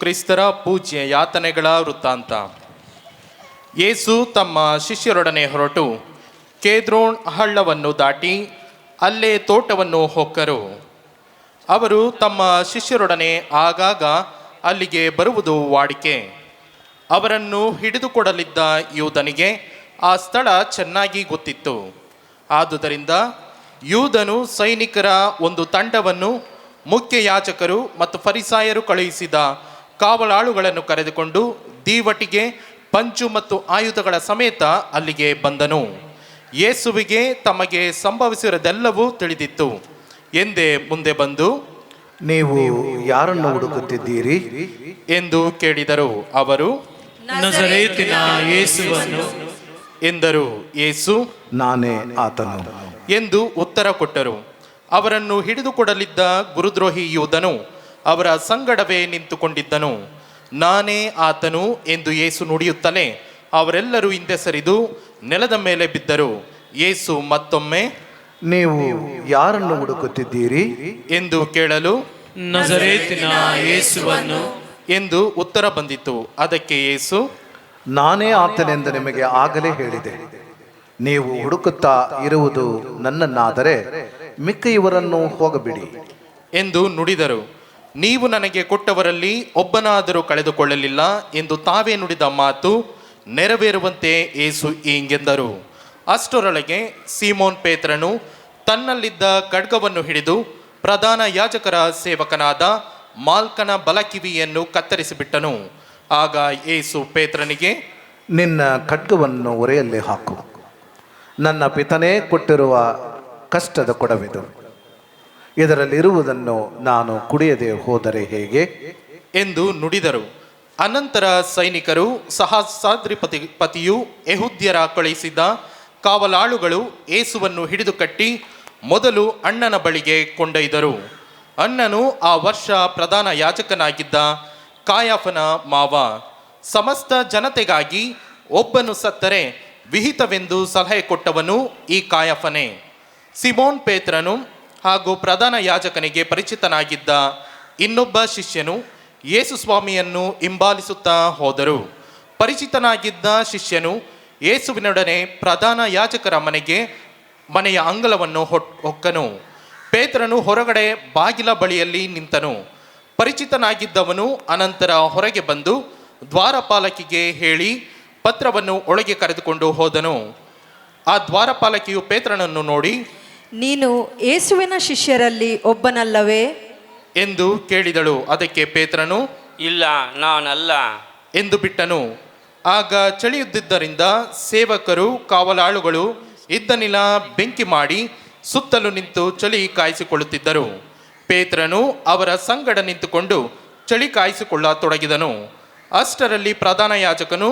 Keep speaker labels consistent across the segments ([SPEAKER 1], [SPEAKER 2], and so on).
[SPEAKER 1] ಕ್ರಿಸ್ತರ ಪೂಜ್ಯ ಯಾತನೆಗಳ ವೃತ್ತಾಂತ. ಯೇಸು ತಮ್ಮ ಶಿಷ್ಯರೊಡನೆ ಹೊರಟು ಕೇದ್ರೋನ್ ಹಳ್ಳವನ್ನು ದಾಟಿ ಅಲ್ಲೇ ತೋಟವನ್ನು ಹೊಕ್ಕರು. ಅವರು ತಮ್ಮ ಶಿಷ್ಯರೊಡನೆ ಆಗಾಗ ಅಲ್ಲಿಗೆ ಬರುವುದು ವಾಡಿಕೆ. ಅವರನ್ನು ಹಿಡಿದುಕೊಡಲಿದ್ದ ಯೂದನಿಗೆ ಆ ಸ್ಥಳ ಚೆನ್ನಾಗಿ ಗೊತ್ತಿತ್ತು. ಆದುದರಿಂದ ಯೂದನು ಸೈನಿಕರ ಒಂದು ತಂಡವನ್ನು ಮುಖ್ಯ ಯಾಜಕರು ಮತ್ತು ಫರಿಸಾಯರು ಕಳುಹಿಸಿದ ಕಾವಲಾಳುಗಳನ್ನು ಕರೆದುಕೊಂಡು ದೀವಟಿಗೆ ಪಂಚು ಮತ್ತು ಆಯುಧಗಳ ಸಮೇತ ಅಲ್ಲಿಗೆ ಬಂದನು. ಯೇಸುವಿಗೆ ತಮಗೆ ಸಂಭವಿಸಿರುವುದೆಲ್ಲವೂ ತಿಳಿದಿತ್ತು ಎಂದೇ ಮುಂದೆ ಬಂದು,
[SPEAKER 2] ನೀವು ಯಾರನ್ನು ಹುಡುಕುತ್ತಿದ್ದೀರಿ
[SPEAKER 1] ಎಂದು ಕೇಳಿದರು. ಅವರು,
[SPEAKER 3] ನಜರೇತಿನ ಯೇಸುವನ್ನು
[SPEAKER 1] ಎಂದರು. ಯೇಸು,
[SPEAKER 2] ನಾನೇ ಆತನು
[SPEAKER 1] ಎಂದು ಉತ್ತರ ಕೊಟ್ಟರು. ಅವರನ್ನು ಹಿಡಿದುಕೊಡಲಿದ್ದ ಗುರುದ್ರೋಹಿ ಯೂದನು ಅವರ ಸಂಗಡವೇ ನಿಂತುಕೊಂಡಿದ್ದನು. ನಾನೇ ಆತನು ಎಂದು ಯೇಸು ನುಡಿಯುತ್ತಲೇ ಅವರೆಲ್ಲರೂ ಹಿಂದೆ ಸರಿದು ನೆಲದ ಮೇಲೆ ಬಿದ್ದರು. ಯೇಸು ಮತ್ತೊಮ್ಮೆ,
[SPEAKER 2] ನೀವು ಯಾರನ್ನು ಹುಡುಕುತ್ತಿದ್ದೀರಿ
[SPEAKER 1] ಎಂದು ಕೇಳಲು,
[SPEAKER 3] ನಜರೇತಿನ ಯೇಸುವನ್ನು
[SPEAKER 1] ಎಂದು ಉತ್ತರ ಬಂದಿತು. ಅದಕ್ಕೆ ಯೇಸು,
[SPEAKER 2] ನಾನೇ ಆತನೆಂದು ನಿಮಗೆ ಆಗಲೇ ಹೇಳಿದೆ. ನೀವು ಹುಡುಕುತ್ತಾ ಇರುವುದು ನನ್ನನ್ನಾದರೆ ಮಿಕ್ಕ ಇವರನ್ನು ಹೋಗಬಿಡಿ
[SPEAKER 1] ಎಂದು ನುಡಿದರು. ನೀವು ನನಗೆ ಕೊಟ್ಟವರಲ್ಲಿ ಒಬ್ಬನಾದರೂ ಕಳೆದುಕೊಳ್ಳಲಿಲ್ಲ ಎಂದು ತಾವೇ ನುಡಿದ ಮಾತು ನೆರವೇರುವಂತೆ ಯೇಸು ಹೀಗೆಂದರು. ಅಷ್ಟರೊಳಗೆ ಸೀಮೋನ್ ಪೇತ್ರನು ತನ್ನಲ್ಲಿದ್ದ ಖಡ್ಗವನ್ನು ಹಿಡಿದು ಪ್ರಧಾನ ಯಾಜಕರ ಸೇವಕನಾದ ಮಾಲ್ಕನ ಬಲಕಿವಿಯನ್ನು ಕತ್ತರಿಸಿಬಿಟ್ಟನು. ಆಗ ಯೇಸು ಪೇತ್ರನಿಗೆ,
[SPEAKER 2] ನಿನ್ನ ಖಡ್ಗವನ್ನು ಒರೆಯಲ್ಲಿ ಹಾಕು. ನನ್ನ ಪಿತನೇ ಕೊಟ್ಟಿರುವ ಕಷ್ಟದ ಕೊಡವಿದು. ಇದರಲ್ಲಿರುವುದನ್ನು ನಾನು ಕುಡಿಯದೆ ಹೋದರೆ ಹೇಗೆ
[SPEAKER 1] ಎಂದು ನುಡಿದರು. ಅನಂತರ ಸೈನಿಕರು ಸಹಸ್ರಾಧಿಪತಿಯು ಯೆಹೂದ್ಯರ ಕಳುಹಿಸಿದ ಕಾವಲಾಳುಗಳು ಯೇಸುವನ್ನು ಹಿಡಿದು ಕಟ್ಟಿ ಮೊದಲು ಅಣ್ಣನ ಬಳಿಗೆ ಕೊಂಡೊಯ್ದರು. ಅಣ್ಣನು ಆ ವರ್ಷ ಪ್ರಧಾನ ಯಾಜಕನಾಗಿದ್ದ ಕಾಯಫನ ಮಾವ. ಸಮಸ್ತ ಜನತೆಗಾಗಿ ಒಬ್ಬನು ಸತ್ತರೆ ವಿಹಿತವೆಂದು ಸಲಹೆ ಕೊಟ್ಟವನು ಈ ಕಾಯಫನೇ. ಸಿಮೋನ್ ಪೇತ್ರನು ಹಾಗೂ ಪ್ರಧಾನ ಯಾಜಕನಿಗೆ ಪರಿಚಿತನಾಗಿದ್ದ ಇನ್ನೊಬ್ಬ ಶಿಷ್ಯನು ಯೇಸು ಸ್ವಾಮಿಯನ್ನು ಹಿಂಬಾಲಿಸುತ್ತಾ ಹೋದರು. ಪರಿಚಿತನಾಗಿದ್ದ ಶಿಷ್ಯನು ಯೇಸುವಿನೊಡನೆ ಪ್ರಧಾನ ಯಾಜಕರ ಮನೆಯ ಅಂಗಳವನ್ನು ಹೊಕ್ಕನು. ಪೇತ್ರನು ಹೊರಗಡೆ ಬಾಗಿಲ ಬಳಿಯಲ್ಲಿ ನಿಂತನು. ಪರಿಚಿತನಾಗಿದ್ದವನು ಅನಂತರ ಹೊರಗೆ ಬಂದು ದ್ವಾರಪಾಲಕಿಗೆ ಹೇಳಿ ಪತ್ರವನ್ನು ಒಳಗೆ ಕರೆದುಕೊಂಡು ಹೋದನು. ಆ ದ್ವಾರಪಾಲಕಿಯು ಪೇತ್ರನನ್ನು ನೋಡಿ,
[SPEAKER 4] ನೀನು ಯೇಸುವಿನ ಶಿಷ್ಯರಲ್ಲಿ ಒಬ್ಬನಲ್ಲವೇ
[SPEAKER 1] ಎಂದು ಕೇಳಿದಳು. ಅದಕ್ಕೆ ಪೇತ್ರನು,
[SPEAKER 3] ಇಲ್ಲ, ನಾನಲ್ಲ
[SPEAKER 1] ಎಂದು ಬಿಟ್ಟನು. ಆಗ ಚಳಿಯುತ್ತಿದ್ದರಿಂದ ಸೇವಕರು ಕಾವಲಾಳುಗಳು ಇದ್ದನಿಲ ಬೆಂಕಿ ಮಾಡಿ ಸುತ್ತಲೂ ನಿಂತು ಚಳಿ ಕಾಯಿಸಿಕೊಳ್ಳುತ್ತಿದ್ದರು. ಪೇತ್ರನು ಅವರ ಸಂಗಡ ನಿಂತುಕೊಂಡು ಚಳಿ ಕಾಯಿಸಿಕೊಳ್ಳತೊಡಗಿದನು. ಅಷ್ಟರಲ್ಲಿ ಪ್ರಧಾನ ಯಾಜಕನು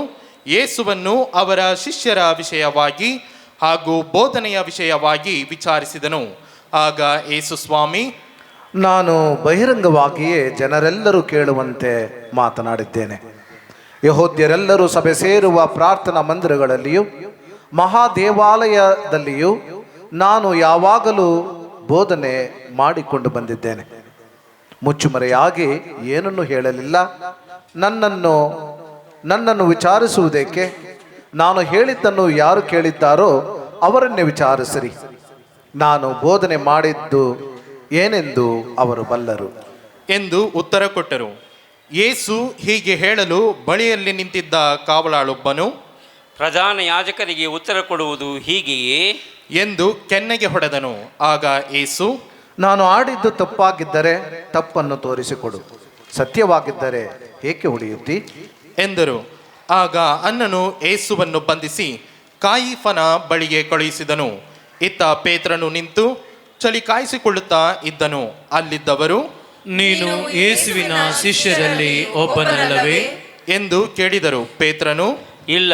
[SPEAKER 1] ಯೇಸುವನ್ನು ಅವರ ಶಿಷ್ಯರ ವಿಷಯವಾಗಿ ಹಾಗೂ ಬೋಧನೆಯ ವಿಷಯವಾಗಿ ವಿಚಾರಿಸಿದನು. ಆಗ ಯೇಸು ಸ್ವಾಮಿ,
[SPEAKER 2] ನಾನು ಬಹಿರಂಗವಾಗಿಯೇ ಜನರೆಲ್ಲರೂ ಕೇಳುವಂತೆ ಮಾತನಾಡಿದ್ದೇನೆ. ಯೆಹೂದ್ಯರೆಲ್ಲರೂ ಸಭೆ ಸೇರುವ ಪ್ರಾರ್ಥನಾ ಮಂದಿರಗಳಲ್ಲಿಯೂ ಮಹಾದೇವಾಲಯದಲ್ಲಿಯೂ ನಾನು ಯಾವಾಗಲೂ ಬೋಧನೆ ಮಾಡಿಕೊಂಡು ಬಂದಿದ್ದೇನೆ. ಮುಚ್ಚುಮರೆಯಾಗಿ ಏನನ್ನು ಹೇಳಲಿಲ್ಲ. ನನ್ನನ್ನು ವಿಚಾರಿಸುವುದಕ್ಕೆ ನಾನು ಹೇಳಿದ್ದನ್ನು ಯಾರು ಕೇಳಿದ್ದಾರೋ ಅವರನ್ನೇ ವಿಚಾರಿಸಿರಿ. ನಾನು ಬೋಧನೆ ಮಾಡಿದ್ದು ಏನೆಂದು ಅವರು ಬಲ್ಲರು
[SPEAKER 1] ಎಂದು ಉತ್ತರ ಕೊಟ್ಟರು. ಯೇಸು ಹೀಗೆ ಹೇಳಲು ಬಳಿಯಲ್ಲಿ ನಿಂತಿದ್ದ ಕಾವಲಾಳೊಬ್ಬನು,
[SPEAKER 3] ಪ್ರಧಾನ ಯಾಜಕರಿಗೆ ಉತ್ತರ ಕೊಡುವುದು ಹೀಗೆಯೇ
[SPEAKER 1] ಎಂದು ಕೆನ್ನೆಗೆ ಹೊಡೆದನು. ಆಗ ಯೇಸು,
[SPEAKER 2] ನಾನು ಆಡಿದ್ದು ತಪ್ಪಾಗಿದ್ದರೆ ತಪ್ಪನ್ನು ತೋರಿಸಿಕೊಡು, ಸತ್ಯವಾಗಿದ್ದರೆ ಏಕೆ ಹೊಡೆಯುತ್ತಿ
[SPEAKER 1] ಎಂದರು. ಆಗ ಅಣ್ಣನು ಯೇಸುವನ್ನು ಬಂಧಿಸಿ ಕಾಯಿಫನ ಬಳಿಗೆ ಕಳುಹಿಸಿದನು. ಇತ್ತ ಪೇತ್ರನು ನಿಂತು ಚಳಿ ಕಾಯಿಸಿಕೊಳ್ಳುತ್ತಾ ಇದ್ದನು. ಅಲ್ಲಿದ್ದವರು,
[SPEAKER 3] ನೀನು ಯೇಸುವಿನ ಶಿಷ್ಯರಲ್ಲಿ ಒಬ್ಬನಲ್ಲವೇ
[SPEAKER 1] ಎಂದು ಕೇಳಿದರು. ಪೇತ್ರನು,
[SPEAKER 3] ಇಲ್ಲ,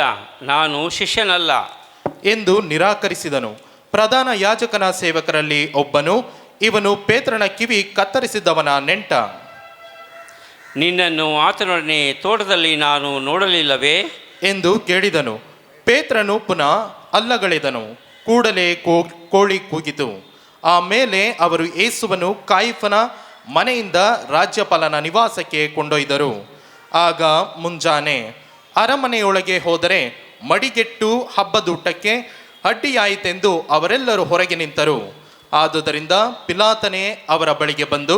[SPEAKER 3] ನಾನು ಶಿಷ್ಯನಲ್ಲ
[SPEAKER 1] ಎಂದು ನಿರಾಕರಿಸಿದನು. ಪ್ರಧಾನ ಯಾಜಕನ ಸೇವಕರಲ್ಲಿ ಒಬ್ಬನು, ಇವನು ಪೇತ್ರನ ಕಿವಿ ಕತ್ತರಿಸಿದವನ ನೆಂಟ.
[SPEAKER 3] ನಿನ್ನನ್ನು ಆತನೊಡನೆ ತೋಟದಲ್ಲಿ ನಾನು ನೋಡಲಿಲ್ಲವೇ
[SPEAKER 1] ಎಂದು ಕೇಳಿದನು. ಪೇತ್ರನು ಪುನಃ ಅಲ್ಲಗಳೆದನು. ಕೂಡಲೇ ಕೋಳಿ ಕೂಗಿತು. ಆಮೇಲೆ ಅವರು ಯೇಸುವನ್ನು ಕಾಯಿಫನ ಮನೆಯಿಂದ ರಾಜ್ಯಪಾಲನ ನಿವಾಸಕ್ಕೆ ಕೊಂಡೊಯ್ದರು. ಆಗ ಮುಂಜಾನೆ ಅರಮನೆಯೊಳಗೆ ಹೋದರೆ ಮಡಿಗೆಟ್ಟು ಹಬ್ಬದೂಟಕ್ಕೆ ಅಡ್ಡಿಯಾಯಿತೆಂದು ಅವರೆಲ್ಲರೂ ಹೊರಗೆ ನಿಂತರು. ಆದುದರಿಂದ ಪಿಲಾತನೇ ಅವರ ಬಳಿಗೆ ಬಂದು,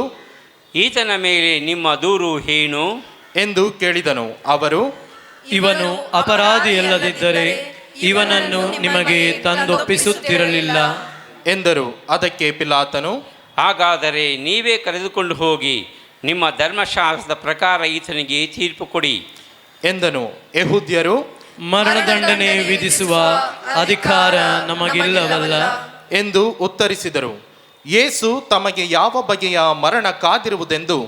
[SPEAKER 3] ಈತನ ಮೇಲೆ ನಿಮ್ಮ ದೂರು ಏನು
[SPEAKER 1] ಎಂದು ಕೇಳಿದನು. ಅವರು,
[SPEAKER 5] ಇವನು ಅಪರಾಧಿಯಲ್ಲದಿದ್ದರೆ ಇವನನ್ನು ನಿಮಗೆ ತಂದೊಪ್ಪಿಸುತ್ತಿರಲಿಲ್ಲ
[SPEAKER 1] ಎಂದರು. ಅದಕ್ಕೆ ಪಿಲಾತನು,
[SPEAKER 3] ಹಾಗಾದರೆ ನೀವೇ ಕರೆದುಕೊಂಡು ಹೋಗಿ ನಿಮ್ಮ ಧರ್ಮಶಾಸ್ತ್ರದ ಪ್ರಕಾರ ಈತನಿಗೆ ತೀರ್ಪು ಕೊಡಿ
[SPEAKER 1] ಎಂದನು. ಯೆಹೂದ್ಯರು,
[SPEAKER 5] ಮರಣದಂಡನೆ ವಿಧಿಸುವ ಅಧಿಕಾರ ನಮಗಿಲ್ಲವಲ್ಲ
[SPEAKER 1] ಎಂದು ಉತ್ತರಿಸಿದರು. ಯೇಸು ತಮಗೆ ಯಾವ ಬಗೆಯ ಮರಣ ಕಾದಿರುವುದೆಂದು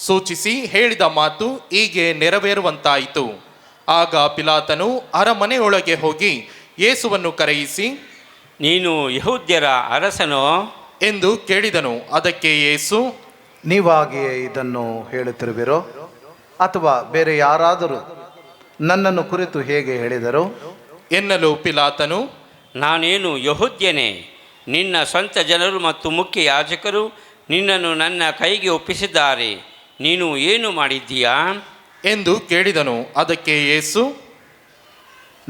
[SPEAKER 1] ಸೂಚಿಸಿ ಹೇಳಿದ ಮಾತು ಹೀಗೆ ನೆರವೇರುವಂತಾಯಿತು. ಆಗ ಪಿಲಾತನು ಅರಮನೆಯೊಳಗೆ ಹೋಗಿ ಯೇಸುವನ್ನು ಕರೆಯಿಸಿ,
[SPEAKER 3] ನೀನು ಯೆಹೂದ್ಯರ ಅರಸನೋ
[SPEAKER 1] ಎಂದು ಕೇಳಿದನು. ಅದಕ್ಕೆ ಯೇಸು,
[SPEAKER 2] ನೀವಾಗಿಯೇ ಇದನ್ನು ಹೇಳುತ್ತಿರುವಿರೋ ಅಥವಾ ಬೇರೆ ಯಾರಾದರೂ ನನ್ನನ್ನು ಕುರಿತು ಹೇಗೆ ಹೇಳಿದರು
[SPEAKER 1] ಎನ್ನಲು ಪಿಲಾತನು,
[SPEAKER 3] ನಾನೇನು ಯೆಹೂದ್ಯನೇ? ನಿನ್ನ ಸ್ವಂತ ಜನರು ಮತ್ತು ಮುಖ್ಯ ಯಾಜಕರು ನಿನ್ನನ್ನು ನನ್ನ ಕೈಗೆ ಒಪ್ಪಿಸಿದ್ದಾರೆ. ನೀನು ಏನು ಮಾಡಿದ್ದೀಯಾ
[SPEAKER 1] ಎಂದು ಕೇಳಿದನು. ಅದಕ್ಕೆ ಯೇಸು,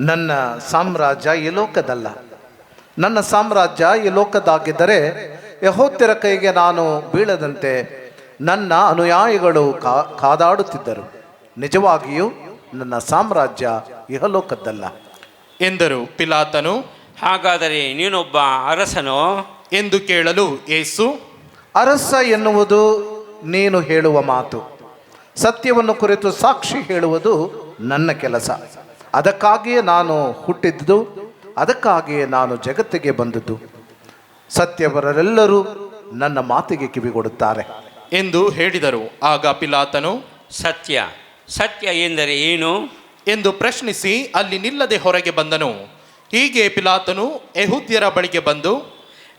[SPEAKER 2] ನನ್ನ ಸಾಮ್ರಾಜ್ಯ ಈ ಲೋಕದಲ್ಲ. ನನ್ನ ಸಾಮ್ರಾಜ್ಯ ಈ ಲೋಕದಾಗಿದ್ದರೆ ಯೆಹೂದ್ಯರ ಕೈಗೆ ನಾನು ಬೀಳದಂತೆ ನನ್ನ ಅನುಯಾಯಿಗಳು ಕಾದಾಡುತ್ತಿದ್ದರು. ನಿಜವಾಗಿಯೂ ನನ್ನ ಸಾಮ್ರಾಜ್ಯ ಇಹಲೋಕದ್ದಲ್ಲ
[SPEAKER 1] ಎಂದರು. ಪಿಲಾತನು,
[SPEAKER 3] ಹಾಗಾದರೆ ನೀನೊಬ್ಬ ಅರಸನೋ
[SPEAKER 1] ಎಂದು ಕೇಳಲು ಯೇಸು,
[SPEAKER 2] ಅರಸ ಎನ್ನುವುದು ನೀನು ಹೇಳುವ ಮಾತು. ಸತ್ಯವನ್ನು ಕುರಿತು ಸಾಕ್ಷಿ ಹೇಳುವುದು ನನ್ನ ಕೆಲಸ. ಅದಕ್ಕಾಗಿಯೇ ನಾನು ಹುಟ್ಟಿದ್ದು, ಅದಕ್ಕಾಗಿಯೇ ನಾನು ಜಗತ್ತಿಗೆ ಬಂದದ್ದು. ಸತ್ಯವರೆಲ್ಲರೂ ನನ್ನ ಮಾತಿಗೆ ಕಿವಿಗೊಡುತ್ತಾರೆ
[SPEAKER 1] ಎಂದು ಹೇಳಿದರು. ಆಗ ಪಿಲಾತನು,
[SPEAKER 3] ಸತ್ಯ ಎಂದರೆ ಏನು
[SPEAKER 1] ಎಂದು ಪ್ರಶ್ನಿಸಿ ಅಲ್ಲಿ ನಿಲ್ಲದೆ ಹೊರಗೆ ಬಂದನು. ಹೀಗೆ ಪಿಲಾತನು ಯೆಹೂದ್ಯರ ಬಳಿಗೆ ಬಂದು,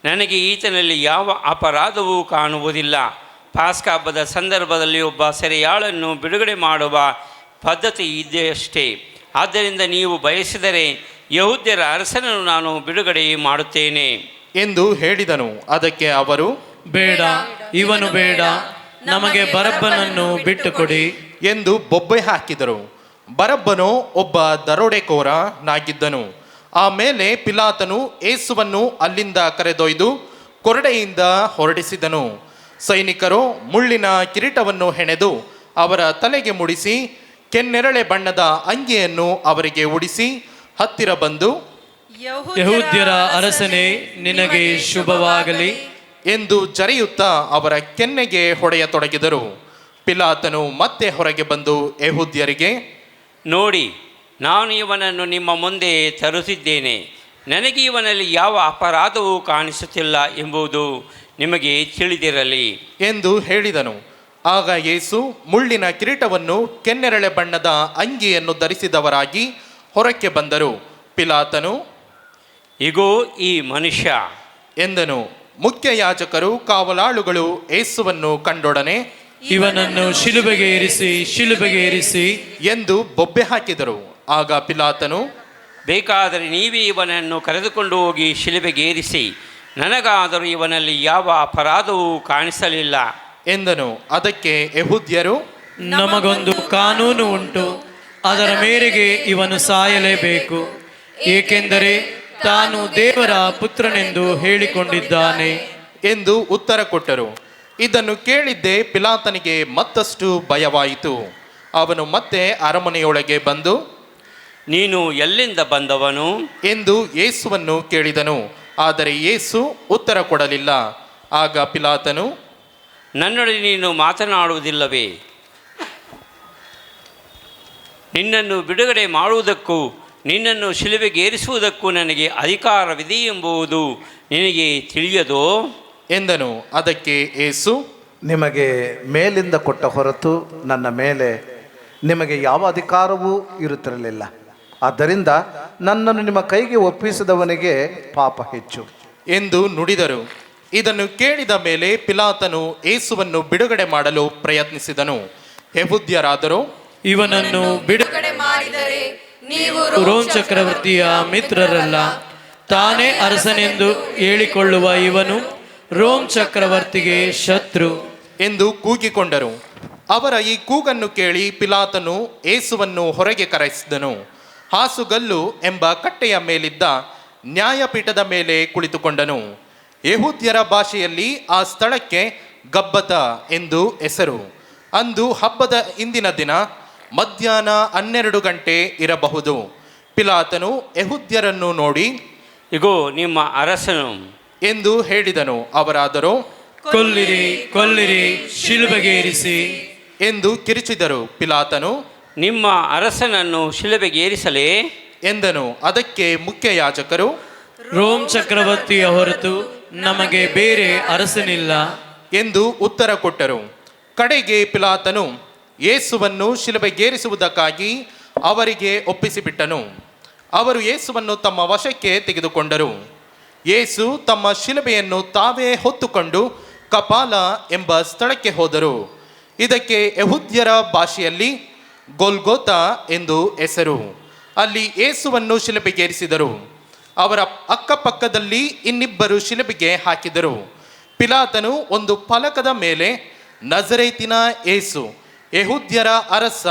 [SPEAKER 3] ನನಗೆ ಈತನಲ್ಲಿ ಯಾವ ಅಪರಾಧವೂ ಕಾಣುವುದಿಲ್ಲ. ಪಾಸ್ಕ ಹಬ್ಬದ ಸಂದರ್ಭದಲ್ಲಿ ಒಬ್ಬ ಸೆರೆಯಾಳನ್ನು ಬಿಡುಗಡೆ ಮಾಡುವ ಪದ್ಧತಿ ಇದೆಯಷ್ಟೇ. ಆದ್ದರಿಂದ ನೀವು ಬಯಸಿದರೆ ಯೆಹೂದ್ಯರ ಅರಸನನ್ನು ನಾನು ಬಿಡುಗಡೆ ಮಾಡುತ್ತೇನೆ
[SPEAKER 1] ಎಂದು ಹೇಳಿದನು. ಅದಕ್ಕೆ ಅವರು,
[SPEAKER 5] ಬೇಡ, ಇವನು ಬೇಡ, ನಮಗೆ ಬರಬ್ಬನನ್ನು ಬಿಟ್ಟುಕೊಡಿ
[SPEAKER 1] ಎಂದು ಬೊಬ್ಬೆ ಹಾಕಿದರು. ಬರಬ್ಬನು ಒಬ್ಬ ದರೋಡೆಕೋರನಾಗಿದ್ದನು. ಆಮೇಲೆ ಪಿಲಾತನು ಯೇಸುವನ್ನು ಅಲ್ಲಿಂದ ಕರೆದೊಯ್ದು ಕೊರಡೆಯಿಂದ ಹೊರಡಿಸಿದನು. ಸೈನಿಕರು ಮುಳ್ಳಿನ ಕಿರೀಟವನ್ನು ಹೆಣೆದು ಅವರ ತಲೆಗೆ ಮುಡಿಸಿ ಕೆನ್ನೆರಳೆ ಬಣ್ಣದ ಅಂಗಿಯನ್ನು ಅವರಿಗೆ ಉಡಿಸಿ ಹತ್ತಿರ ಬಂದು,
[SPEAKER 5] ಯೆಹೂದ್ಯರ ಅರಸನೇ, ನಿನಗೆ ಶುಭವಾಗಲಿ
[SPEAKER 1] ಎಂದು ಜರೆಯುತ್ತಾ ಅವರ ಕೆನ್ನೆಗೆ ಹೊಡೆಯತೊಡಗಿದರು. ಪಿಲಾತನು ಮತ್ತೆ ಹೊರಗೆ ಬಂದು ಯೆಹೂದ್ಯರಿಗೆ,
[SPEAKER 3] ನೋಡಿ, ನಾನು ಇವನನ್ನು ನಿಮ್ಮ ಮುಂದೆ ತರುತ್ತಿದ್ದೇನೆ. ನನಗೆ ಇವನಲ್ಲಿ ಯಾವ ಅಪರಾಧವೂ ಕಾಣಿಸುತ್ತಿಲ್ಲ ಎಂಬುದು ನಿಮಗೆ ತಿಳಿದಿರಲಿ
[SPEAKER 1] ಎಂದು ಹೇಳಿದನು. ಆಗ ಯೇಸು ಮುಳ್ಳಿನ ಕಿರೀಟವನ್ನು ಕೆನ್ನೆರಳೆ ಬಣ್ಣದ ಅಂಗಿಯನ್ನು ಧರಿಸಿದವರಾಗಿ ಹೊರಕ್ಕೆ ಬಂದರು. ಪಿಲಾತನು,
[SPEAKER 3] ಇಗೋ ಈ ಮನುಷ್ಯ
[SPEAKER 1] ಎಂದನು. ಮುಖ್ಯ ಯಾಜಕರು ಕಾವಲಾಳುಗಳು ಯೇಸುವನ್ನು ಕಂಡೊಡನೆ,
[SPEAKER 5] ಇವನನ್ನು ಶಿಲುಬೆಗೆ ಏರಿಸಿ
[SPEAKER 1] ಎಂದು ಬೊಬ್ಬೆ ಹಾಕಿದರು. ಆಗ ಪಿಲಾತನು,
[SPEAKER 3] ಬೇಕಾದರೆ ನೀವೇ ಇವನನ್ನು ಕರೆದುಕೊಂಡು ಹೋಗಿ ಶಿಲುಬೆಗೇರಿಸಿ, ನನಗಾದರೂ ಇವನಲ್ಲಿ ಯಾವ ಅಪರಾಧವೂ ಕಾಣಿಸಲಿಲ್ಲ
[SPEAKER 1] ಎಂದನು. ಅದಕ್ಕೆ ಯೆಹೂದ್ಯರು,
[SPEAKER 5] ನಮಗೊಂದು ಕಾನೂನು ಉಂಟು, ಅದರ ಮೇರೆಗೆ ಇವನು ಸಾಯಲೇಬೇಕು, ಏಕೆಂದರೆ ತಾನು ದೇವರ ಪುತ್ರನೆಂದು ಹೇಳಿಕೊಂಡಿದ್ದಾನೆ
[SPEAKER 1] ಎಂದು ಉತ್ತರ ಕೊಟ್ಟರು. ಇದನ್ನು ಕೇಳಿದ್ದೇ ಪಿಲಾತನಿಗೆ ಮತ್ತಷ್ಟು ಭಯವಾಯಿತು. ಅವನು ಮತ್ತೆ ಅರಮನೆಯೊಳಗೆ ಬಂದು,
[SPEAKER 3] ನೀನು ಎಲ್ಲಿಂದ ಬಂದವನು
[SPEAKER 1] ಎಂದು ಯೇಸುವನ್ನು ಕೇಳಿದನು. ಆದರೆ ಯೇಸು ಉತ್ತರ ಕೊಡಲಿಲ್ಲ. ಆಗ ಪಿಲಾತನು,
[SPEAKER 3] ನನ್ನೊಡನೆ ನೀನು ಮಾತನಾಡುವುದಿಲ್ಲವೇ? ನಿನ್ನನ್ನು ಬಿಡುಗಡೆ ಮಾಡುವುದಕ್ಕೂ ನಿನ್ನನ್ನು ಶಿಲುಬೆಗೇರಿಸುವುದಕ್ಕೂ ನನಗೆ ಅಧಿಕಾರವಿದೆ ಎಂಬುದು ನಿನಗೆ ತಿಳಿಯದೋ
[SPEAKER 1] ಎಂದನು. ಅದಕ್ಕೆ ಯೇಸು,
[SPEAKER 2] ನಿಮಗೆ ಮೇಲಿಂದ ಕೊಟ್ಟ ಹೊರತು ನನ್ನ ಮೇಲೆ ನಿಮಗೆ ಯಾವ ಅಧಿಕಾರವೂ ಇರುತ್ತಿರಲಿಲ್ಲ. ಆದ್ದರಿಂದ ನನ್ನನ್ನು ನಿಮ್ಮ ಕೈಗೆ ಒಪ್ಪಿಸಿದವನಿಗೆ ಪಾಪ ಹೆಚ್ಚು
[SPEAKER 1] ಎಂದು ನುಡಿದರು. ಇದನ್ನು ಕೇಳಿದ ಮೇಲೆ ಪಿಲಾತನು ಯೇಸುವನ್ನು ಬಿಡುಗಡೆ ಮಾಡಲು ಪ್ರಯತ್ನಿಸಿದನು. ಯೆಹೂದ್ಯರಾದರೋ,
[SPEAKER 5] ಇವನನ್ನು ಬಿಡುಗಡೆ ಮಾಡಿದರೆ ನೀವು ರೋಮ್ ಚಕ್ರವರ್ತಿಯ ಮಿತ್ರರಲ್ಲ, ತಾನೇ ಅರಸನೆಂದು ಹೇಳಿಕೊಳ್ಳುವ ಇವನು ರೋಮ್ ಚಕ್ರವರ್ತಿಗೆ ಶತ್ರು
[SPEAKER 1] ಎಂದು ಕೂಗಿಕೊಂಡರು. ಅವರ ಈ ಕೂಗನ್ನು ಕೇಳಿ ಪಿಲಾತನು ಯೇಸುವನ್ನು ಹೊರಗೆ ಕರೆಸಿದನು. ಹಾಸುಗಲ್ಲು ಎಂಬ ಕಟ್ಟೆಯ ಮೇಲಿದ್ದ ನ್ಯಾಯಪೀಠದ ಮೇಲೆ ಕುಳಿತುಕೊಂಡನು. ಯೆಹೂದ್ಯರ ಭಾಷೆಯಲ್ಲಿ ಆ ಸ್ಥಳಕ್ಕೆ ಗಬ್ಬತ ಎಂದು ಹೆಸರು. ಅಂದು ಹಬ್ಬದ ಇಂದಿನ ದಿನ ಮಧ್ಯಾಹ್ನ 12 ಗಂಟೆ ಇರಬಹುದು. ಪಿಲಾತನು ಯೆಹೂದ್ಯರನ್ನು ನೋಡಿ,
[SPEAKER 3] ಇಗೋ ನಿಮ್ಮ ಅರಸನು
[SPEAKER 1] ಎಂದು ಹೇಳಿದನು. ಅವರಾದರೋ,
[SPEAKER 5] ಕೊಲ್ಲಿರಿ, ಕೊಲ್ಲಿರಿ, ಶಿಲುಬೆಗೇರಿಸಿ
[SPEAKER 1] ಎಂದು ಕಿರುಚಿದರು. ಪಿಲಾತನು,
[SPEAKER 3] ನಿಮ್ಮ ಅರಸನನ್ನು ಶಿಲುಬೆಗೇರಿಸಲೇ
[SPEAKER 1] ಎಂದನು. ಅದಕ್ಕೆ ಮುಖ್ಯ ಯಾಜಕರು,
[SPEAKER 5] ರೋಮ್ ಚಕ್ರವರ್ತಿಯ ಹೊರತು ನಮಗೆ ಬೇರೆ ಅರಸನಿಲ್ಲ
[SPEAKER 1] ಎಂದು ಉತ್ತರ ಕೊಟ್ಟರು. ಕಡೆಗೆ ಪಿಲಾತನು ಯೇಸುವನ್ನು ಶಿಲುಬೆಗೇರಿಸುವುದಕ್ಕಾಗಿ ಅವರಿಗೆ ಒಪ್ಪಿಸಿಬಿಟ್ಟನು. ಅವರು ಯೇಸುವನ್ನು ತಮ್ಮ ವಶಕ್ಕೆ ತೆಗೆದುಕೊಂಡರು. ಯೇಸು ತಮ್ಮ ಶಿಲುಬೆಯನ್ನು ತಾವೇ ಹೊತ್ತುಕೊಂಡು ಕಪಾಲ ಎಂಬ ಸ್ಥಳಕ್ಕೆ ಹೋದರು. ಇದಕ್ಕೆ ಯೆಹೂದ್ಯರ ಭಾಷೆಯಲ್ಲಿ ಗೊಲ್ಗೊತಾ ಎಂದು ಹೆಸರು. ಅಲ್ಲಿ ಯೇಸುವನ್ನು ಶಿಲುಬೆಗೇರಿಸಿದರು. ಅವರ ಅಕ್ಕಪಕ್ಕದಲ್ಲಿ ಇನ್ನಿಬ್ಬರು ಶಿಲುಬೆಗೆ ಹಾಕಿದರು. ಪಿಲಾತನು ಒಂದು ಫಲಕದ ಮೇಲೆ ನಜರೇತಿನ ಯೇಸು, ಯೆಹೂದ್ಯರ ಅರಸ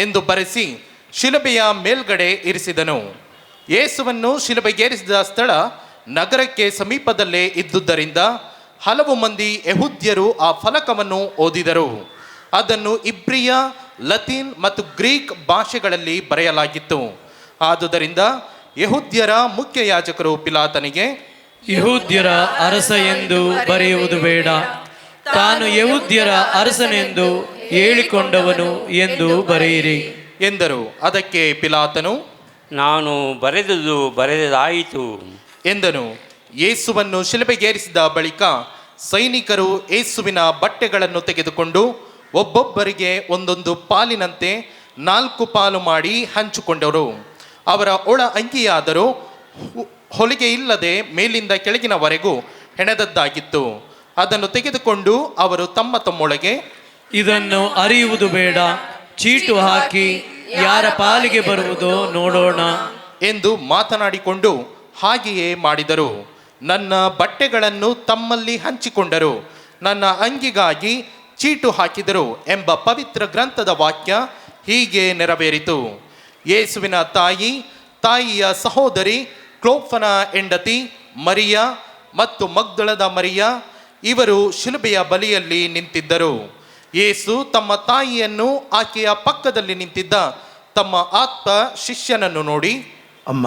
[SPEAKER 1] ಎಂದು ಬರೆಸಿ ಶಿಲುಬೆಯ ಮೇಲ್ಗಡೆ ಇರಿಸಿದನು. ಯೇಸುವನ್ನು ಶಿಲುಬೆಗೇರಿಸಿದ ಸ್ಥಳ ನಗರಕ್ಕೆ ಸಮೀಪದಲ್ಲೇ ಇದ್ದುದರಿಂದ ಹಲವು ಮಂದಿ ಯೆಹೂದ್ಯರು ಆ ಫಲಕವನ್ನು ಓದಿದರು. ಅದನ್ನು ಇಬ್ರಿಯ, ಲತೀನ್ ಮತ್ತು ಗ್ರೀಕ್ ಭಾಷೆಗಳಲ್ಲಿ ಬರೆಯಲಾಗಿತ್ತು. ಆದುದರಿಂದ ಯೆಹೂದ್ಯರ ಮುಖ್ಯ ಯಾಜಕರು ಪಿಲಾತನಿಗೆ,
[SPEAKER 5] ಯೆಹೂದ್ಯರ ಅರಸ ಎಂದು ಬರೆಯುವುದು ಬೇಡ, ತಾನು ಯೆಹೂದ್ಯರ ಅರಸನೆಂದು ಹೇಳಿಕೊಂಡವನು ಎಂದು ಬರೆಯಿರಿ
[SPEAKER 1] ಎಂದರು. ಅದಕ್ಕೆ ಪಿಲಾತನು,
[SPEAKER 3] ನಾನು ಬರೆದದಾಯಿತು
[SPEAKER 1] ಎಂದನು. ಯೇಸುವನ್ನು ಶಿಲುಬೆಗೇರಿಸಿದ ಬಳಿಕ ಸೈನಿಕರು ಯೇಸುವಿನ ಬಟ್ಟೆಗಳನ್ನು ತೆಗೆದುಕೊಂಡು ಒಬ್ಬೊಬ್ಬರಿಗೆ ಒಂದೊಂದು ಪಾಲಿನಂತೆ 4 ಪಾಲು ಮಾಡಿ ಹಂಚಿಕೊಂಡರು. ಅವರ ಒಳ ಅಂಗಿಯಾದರೂ ಹೊಲಿಗೆ ಇಲ್ಲದೆ ಮೇಲಿಂದ ಕೆಳಗಿನವರೆಗೂ ಹೆಣೆದದ್ದಾಗಿತ್ತು. ಅದನ್ನು ತೆಗೆದುಕೊಂಡು ಅವರು ತಮ್ಮೊಳಗೆ,
[SPEAKER 5] ಇದನ್ನು ಅರಿಯುವುದು ಬೇಡ, ಚೀಟು ಹಾಕಿ ಯಾರ ಪಾಲಿಗೆ ಬರುವುದೋ ನೋಡೋಣ
[SPEAKER 1] ಎಂದು ಮಾತನಾಡಿಕೊಂಡು ಹಾಗೆಯೇ ಮಾಡಿದರು. ನನ್ನ ಬಟ್ಟೆಗಳನ್ನು ತಮ್ಮಲ್ಲಿ ಹಂಚಿಕೊಂಡರು, ನನ್ನ ಅಂಗಿಗಾಗಿ ಚೀಟು ಹಾಕಿದರು ಎಂಬ ಪವಿತ್ರ ಗ್ರಂಥದ ವಾಕ್ಯ ಹೀಗೆ ನೆರವೇರಿತು. ಯೇಸುವಿನ ತಾಯಿಯ ಸಹೋದರಿ ಕ್ಲೋಫನ ಹೆಂಡತಿ ಮರಿಯ ಮತ್ತು ಮಗ್ದಲದ ಮರಿಯ ಇವರು ಶಿಲುಬೆಯ ಬಳಿಯಲ್ಲಿ ನಿಂತಿದ್ದರು. ಯೇಸು ತಮ್ಮ ತಾಯಿಯನ್ನು ಆಕೆಯ ಪಕ್ಕದಲ್ಲಿ ನಿಂತಿದ್ದ ತಮ್ಮ ಆತ್ಮ ಶಿಷ್ಯನನ್ನು ನೋಡಿ,
[SPEAKER 2] ಅಮ್ಮ,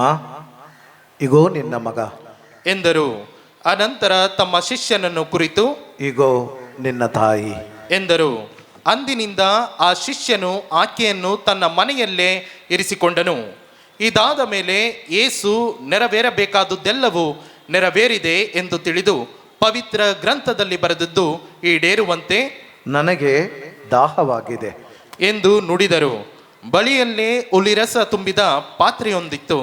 [SPEAKER 2] ಇಗೋ ನಿನ್ನ ಮಗ
[SPEAKER 1] ಎಂದರು. ಅನಂತರ ತಮ್ಮ ಶಿಷ್ಯನನ್ನು ಕುರಿತು,
[SPEAKER 2] ಇಗೋ ನಿನ್ನ ತಾಯಿ
[SPEAKER 1] ಎಂದರು. ಅಂದಿನಿಂದ ಆ ಶಿಷ್ಯನು ಆಕೆಯನ್ನು ತನ್ನ ಮನೆಯಲ್ಲೇ ಇರಿಸಿಕೊಂಡನು. ಇದಾದ ಮೇಲೆ ಯೇಸು ನೆರವೇರಬೇಕಾದುದೆಲ್ಲವೂ ನೆರವೇರಿದೆ ಎಂದು ತಿಳಿದು ಪವಿತ್ರ ಗ್ರಂಥದಲ್ಲಿ ಬರೆದದ್ದು ಈಡೇರುವಂತೆ
[SPEAKER 2] ನನಗೆ ದಾಹವಾಗಿದೆ
[SPEAKER 1] ಎಂದು ನುಡಿದರು. ಬಳಿಯಲ್ಲೇ ಉಳಿರಸ ತುಂಬಿದ ಪಾತ್ರೆಯೊಂದಿತ್ತು.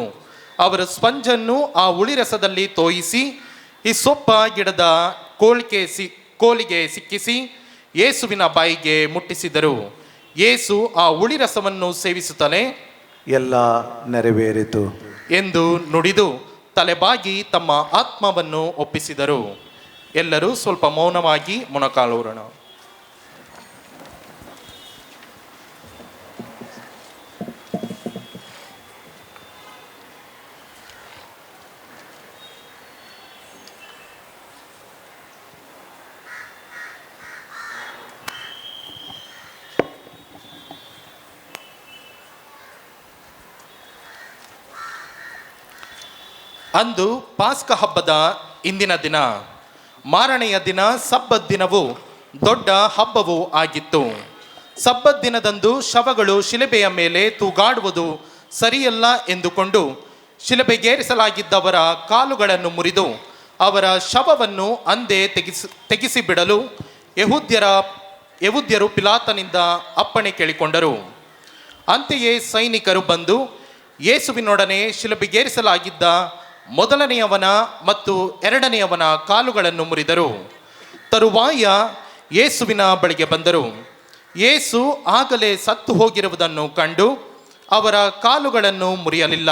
[SPEAKER 1] ಅವರು ಸ್ಪಂಜನ್ನು ಆ ಉಳಿರಸದಲ್ಲಿ ತೋಯಿಸಿ ಈ ಸೊಪ್ಪ ಗಿಡದ ಕೋಲಿಗೆ ಸಿಕ್ಕಿಸಿ ಯೇಸುವಿನ ಬಾಯಿಗೆ ಮುಟ್ಟಿಸಿದರು. ಯೇಸು ಆ ಉಳಿರಸವನ್ನು ಸೇವಿಸುತ್ತಲೇ,
[SPEAKER 2] ಎಲ್ಲ ನೆರವೇರಿತು
[SPEAKER 1] ಎಂದು ನುಡಿದು ತಲೆಬಾಗಿ ತಮ್ಮ ಆತ್ಮವನ್ನು ಒಪ್ಪಿಸಿದರು. ಎಲ್ಲರೂ ಸ್ವಲ್ಪ ಮೌನವಾಗಿ ಮೊಣಕಾಲೂರೋಣ. ಅಂದು ಪಾಸ್ಕ ಹಬ್ಬದ ಇಂದಿನ ದಿನ, ಮಾರನೆಯ ದಿನ ಸಬ್ಬತ್ ದಿನವೂ ದೊಡ್ಡ ಹಬ್ಬವೂ ಆಗಿತ್ತು. ಸಬ್ಬತ್ ದಿನದಂದು ಶವಗಳು ಶಿಲುಬೆಯ ಮೇಲೆ ತೂಗಾಡುವುದು ಸರಿಯಲ್ಲ ಎಂದುಕೊಂಡು ಶಿಲುಬೆಗೇರಿಸಲಾಗಿದ್ದವರ ಕಾಲುಗಳನ್ನು ಮುರಿದು ಅವರ ಶವವನ್ನು ಅಂದೇ ತೆಗೆಸಿಬಿಡಲು ಯೆಹೂದ್ಯರು ಪಿಲಾತನಿಂದ ಅಪ್ಪಣೆ ಕೇಳಿಕೊಂಡರು. ಅಂತೆಯೇ ಸೈನಿಕರು ಬಂದು ಯೇಸುವಿನೊಡನೆ ಶಿಲುಬೆಗೇರಿಸಲಾಗಿದ್ದ ಮೊದಲನೆಯವನ ಮತ್ತು ಎರಡನೆಯವನ ಕಾಲುಗಳನ್ನು ಮುರಿದರು. ತರುವಾಯ ಯೇಸುವಿನ ಬಳಿಗೆ ಬಂದರು. ಯೇಸು ಆಗಲೇ ಸತ್ತು ಹೋಗಿರುವುದನ್ನು ಕಂಡು ಅವರ ಕಾಲುಗಳನ್ನು ಮುರಿಯಲಿಲ್ಲ.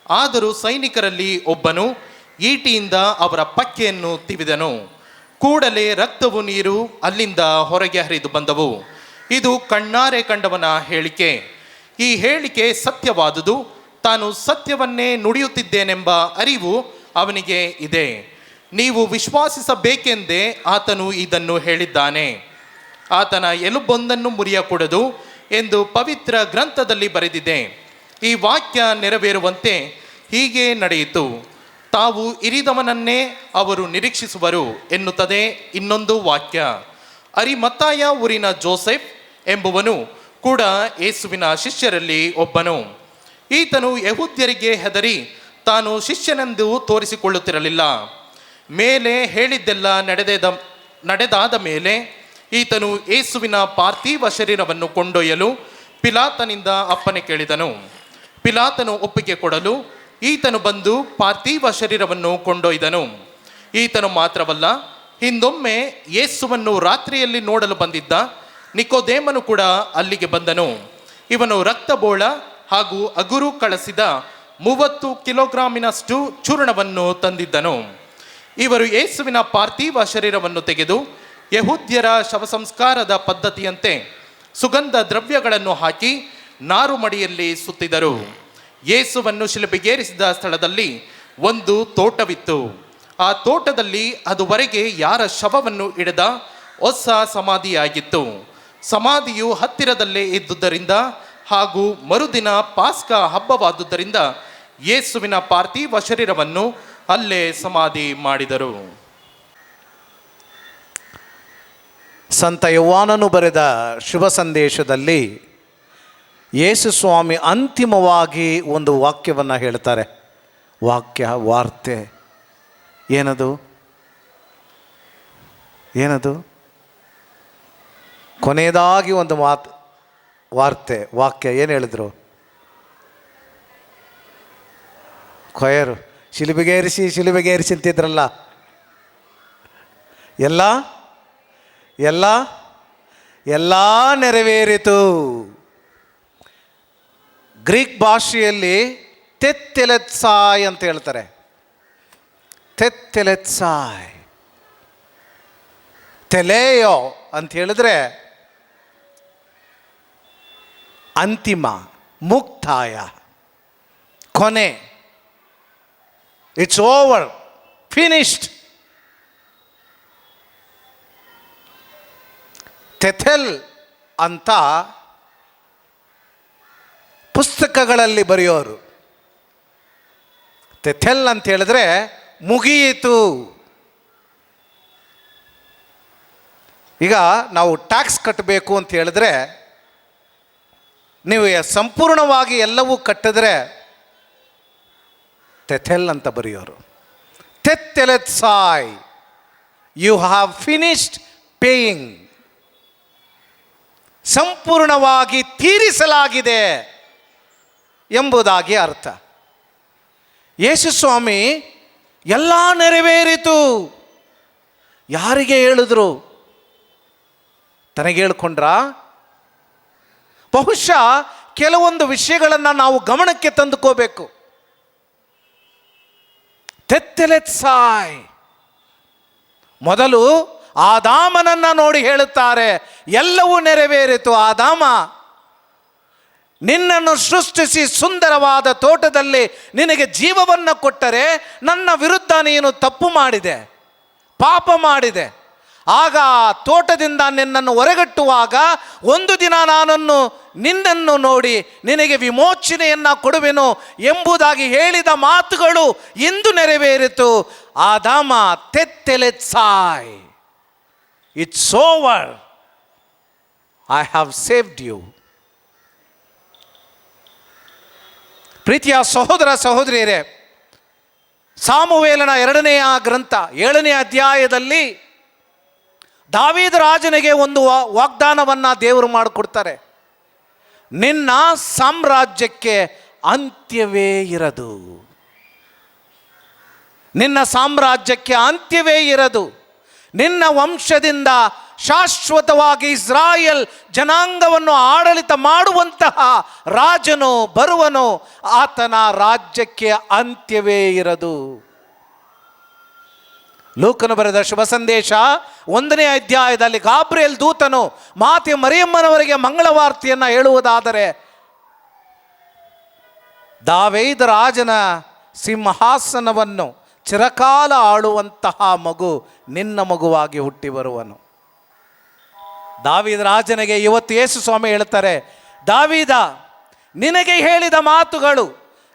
[SPEAKER 1] ಆದರೂ ಸೈನಿಕರಲ್ಲಿ ಒಬ್ಬನು ಈಟಿಯಿಂದ ಅವರ ಪಕ್ಕೆಯನ್ನು ತಿವಿದನು. ಕೂಡಲೇ ರಕ್ತವು ನೀರು ಅಲ್ಲಿಂದ ಹೊರಗೆ ಹರಿದು ಬಂದವು. ಇದು ಕಣ್ಣಾರೆ ಕಂಡವನ ಹೇಳಿಕೆ. ಈ ಹೇಳಿಕೆ ಸತ್ಯವಾದುದು. ತಾನು ಸತ್ಯವನ್ನೇ ನುಡಿಯುತ್ತಿದ್ದೇನೆಂಬ ಅರಿವು ಅವನಿಗೆ ಇದೆ. ನೀವು ವಿಶ್ವಾಸಿಸಬೇಕೆಂದೇ ಆತನು ಇದನ್ನು ಹೇಳಿದ್ದಾನೆ. ಆತನ ಎಲುಬೊಂದನ್ನು ಮುರಿಯಕೂಡದು ಎಂದು ಪವಿತ್ರ ಗ್ರಂಥದಲ್ಲಿ ಬರೆದಿದೆ. ಈ ವಾಕ್ಯ ನೆರವೇರುವಂತೆ ಹೀಗೆ ನಡೆಯಿತು. ತಾವು ಇರಿದವನನ್ನೇ ಅವರು ನಿರೀಕ್ಷಿಸುವರು ಎನ್ನುತ್ತದೆ ಇನ್ನೊಂದು ವಾಕ್ಯ. ಅರಿಮತ್ತಾಯ ಊರಿನ ಜೋಸೆಫ್ ಎಂಬುವನು ಕೂಡ ಯೇಸುವಿನ ಶಿಷ್ಯರಲ್ಲಿ ಒಬ್ಬನು. ಈತನು ಯೆಹೂದ್ಯರಿಗೆ ಹೆದರಿ ತಾನು ಶಿಷ್ಯನೆಂದು ತೋರಿಸಿಕೊಳ್ಳುತ್ತಿರಲಿಲ್ಲ. ಮೇಲೆ ಹೇಳಿದ್ದೆಲ್ಲ ನಡೆದಾದ ಮೇಲೆ ಈತನು ಯೇಸುವಿನ ಪಾರ್ಥಿವ ಶರೀರವನ್ನು ಕೊಂಡೊಯ್ಯಲು ಪಿಲಾತನಿಂದ ಅಪ್ಪಣೆ ಕೇಳಿದನು. ಪಿಲಾತನು ಒಪ್ಪಿಗೆ ಕೊಡಲು ಈತನು ಬಂದು ಪಾರ್ಥಿವ ಶರೀರವನ್ನು ಕೊಂಡೊಯ್ದನು. ಈತನು ಮಾತ್ರವಲ್ಲ, ಹಿಂದೊಮ್ಮೆ ಯೇಸುವನ್ನು ರಾತ್ರಿಯಲ್ಲಿ ನೋಡಲು ಬಂದಿದ್ದ ನಿಕೋದೇಮನು ಕೂಡ ಅಲ್ಲಿಗೆ ಬಂದನು. ಇವನು ರಕ್ತಬೋಳ ಹಾಗೂ ಅಗುರು ಕಳಸಿದ 30 ಕಿಲೋಗ್ರಾಮಿನಷ್ಟು ಚೂರ್ಣವನ್ನು ತಂದಿದ್ದನು. ಇವರು ಯೇಸುವಿನ ಪಾರ್ಥಿವ ಶರೀರವನ್ನು ತೆಗೆದು ಯೆಹೂದ್ಯರ ಶವಸಂಸ್ಕಾರದ ಪದ್ಧತಿಯಂತೆ ಸುಗಂಧ ದ್ರವ್ಯಗಳನ್ನು ಹಾಕಿ ನಾರುಮಡಿಯಲ್ಲಿ ಸುತ್ತಿದರು. ಯೇಸುವನ್ನು ಶಿಲುಬೆಗೇರಿಸಿದ ಸ್ಥಳದಲ್ಲಿ ಒಂದು ತೋಟವಿತ್ತು. ಆ ತೋಟದಲ್ಲಿ ಅದುವರೆಗೆ ಯಾರ ಶವವನ್ನು ಇಡದ ಹೊಸ ಸಮಾಧಿಯಾಗಿತ್ತು. ಸಮಾಧಿಯು ಹತ್ತಿರದಲ್ಲೇ ಇದ್ದುದರಿಂದ ಹಾಗೂ ಮರುದಿನ ಪಾಸ್ಕ ಹಬ್ಬವಾದುದರಿಂದ ಯೇಸುವಿನ ಪಾರ್ಥಿವ ಶರೀರವನ್ನು ಅಲ್ಲೇ ಸಮಾಧಿ ಮಾಡಿದರು.
[SPEAKER 2] ಸಂತ ಯೋಹಾನನು ಬರೆದ ಶುಭ ಸಂದೇಶದಲ್ಲಿ ಯೇಸು ಸ್ವಾಮಿ ಅಂತಿಮವಾಗಿ ಒಂದು ವಾಕ್ಯವನ್ನು ಹೇಳ್ತಾರೆ. ವಾರ್ತೆ ಏನದು? ಕೊನೆಯದಾಗಿ ಒಂದು ವಾಕ್ಯ ಏನು ಹೇಳಿದ್ರು? ಕೊಯರು ಶಿಲುಬೆಗೇರಿಸಿ ಅಂತಿದ್ರಲ್ಲ. ಎಲ್ಲ ನೆರವೇರಿತು. ಗ್ರೀಕ್ ಭಾಷೆಯಲ್ಲಿ ತೆತ್ತೆಲೆತ್ಸಾಯ್ ಅಂತ ಹೇಳ್ತಾರೆ. ತೆತ್ತೆಲೆತ್ಸಾಯ್, ತೆಲೆಯೋ ಅಂತ ಹೇಳಿದ್ರೆ ಅಂತಿಮ, ಮುಕ್ತಾಯ, ಕೊನೆ. It's over, finished. ತೆಥೆಲ್ ಅಂತ ಪುಸ್ತಕಗಳಲ್ಲಿ ಬರೆಯೋರು. ತೆಥೆಲ್ ಅಂತ ಹೇಳಿದ್ರೆ ಮುಗಿಯಿತು. ಈಗ ನಾವು ಟ್ಯಾಕ್ಸ್ ಕಟ್ಟಬೇಕು ಅಂತ ಹೇಳಿದ್ರೆ, ನೀವು ಸಂಪೂರ್ಣವಾಗಿ ಎಲ್ಲವೂ ಕಟ್ಟಿದ್ರೆ ತೆಥೆಲ್ ಅಂತ ಬರೆಯೋರು. ತೆತ್ತೆಲೆತ್ಸಾಯ್, ಯು ಹ್ಯಾವ್ ಫಿನಿಶ್ಡ್ ಪೇಯಿಂಗ್. ಸಂಪೂರ್ಣವಾಗಿ ತೀರಿಸಲಾಗಿದೆ ಎಂಬುದಾಗಿ ಅರ್ಥ. ಯೇಸು ಸ್ವಾಮಿ ಎಲ್ಲ ನೆರವೇರಿತು ಯಾರಿಗೆ ಹೇಳಿದ್ರು? ತನಗೆ ಹೇಳ್ಕೊಂಡ್ರ? ಬಹುಶಃ ಕೆಲವೊಂದು ವಿಷಯಗಳನ್ನು ನಾವು ಗಮನಕ್ಕೆ ತಂದುಕೋಬೇಕು. ತೆತ್ತೆಲೆತ್ಸಾಯ್, ಮೊದಲು ಆದಾಮನನ್ನ ನೋಡಿ ಹೇಳುತ್ತಾರೆ ಎಲ್ಲವೂ ನೆರವೇರಿತು. ಆದಾಮ, ನಿನ್ನನ್ನು ಸೃಷ್ಟಿಸಿ ಸುಂದರವಾದ ತೋಟದಲ್ಲಿ ನಿನಗೆ ಜೀವವನ್ನು ಕೊಟ್ಟರೆ ನನ್ನ ವಿರುದ್ಧ ನೀನು ತಪ್ಪು ಮಾಡಿದೆ, ಪಾಪ ಮಾಡಿದೆ. ಆಗ ತೋಟದಿಂದ ನಿನ್ನನ್ನು ಹೊರಗಟ್ಟುವಾಗ ಒಂದು ದಿನ ನಿನ್ನನ್ನು ನೋಡಿ ನಿನಗೆ ವಿಮೋಚನೆಯನ್ನು ಕೊಡುವೆನು ಎಂಬುದಾಗಿ ಹೇಳಿದ ಮಾತುಗಳು ಇಂದು ನೆರವೇರಿತು. ಆದಾಮ, ತೆತ್ತೆಲೆತ್ಸಾಯ್, it's over, I have saved you. ಪ್ರೀತಿಯ ಸಹೋದರ ಸಹೋದರಿಯರೇ, ಸಾಮುವೇಲನ 2ನೇ ಗ್ರಂಥ 7ನೇ ಅಧ್ಯಾಯದಲ್ಲಿ ದಾವೀದ ರಾಜನಿಗೆ ಒಂದು ವಾಗ್ದಾನವನ್ನು ದೇವರು ಮಾಡಿಕೊಡ್ತಾರೆ. ನಿನ್ನ ಸಾಮ್ರಾಜ್ಯಕ್ಕೆ ಅಂತ್ಯವೇ ಇರದು. ನಿನ್ನ ಸಾಮ್ರಾಜ್ಯಕ್ಕೆ ಅಂತ್ಯವೇ ಇರದು. ನಿನ್ನ ವಂಶದಿಂದ ಶಾಶ್ವತವಾಗಿ ಇಸ್ರಾಯೇಲ್ ಜನಾಂಗವನ್ನು ಆಡಳಿತ ಮಾಡುವಂತಹ ರಾಜನು ಬರುವನು. ಆತನ ರಾಜ್ಯಕ್ಕೆ ಅಂತ್ಯವೇ ಇರದು. ಲೂಕನು ಬರೆದ ಶುಭ ಸಂದೇಶ 1ನೇ ಅಧ್ಯಾಯದಲ್ಲಿ ಗಾಬ್ರಿಯೇಲ್ ದೂತನು ಮಾತೆ ಮರಿಯಮ್ಮನವರಿಗೆ ಮಂಗಳವಾರ್ತೆಯನ್ನು ಹೇಳುವುದಾದರೆ, ದಾವೀದ ರಾಜನ ಸಿಂಹಾಸನವನ್ನು ಚಿರಕಾಲ ಆಳುವಂತಹ ಮಗು ನಿನ್ನ ಮಗುವಾಗಿ ಹುಟ್ಟಿ ಬರುವನು. ದಾವೀದ ರಾಜನಿಗೆ ಇವತ್ತು ಯೇಸು ಸ್ವಾಮಿ ಹೇಳ್ತಾರೆ, ದಾವೀದ, ನಿನಗೆ ಹೇಳಿದ ಮಾತುಗಳು,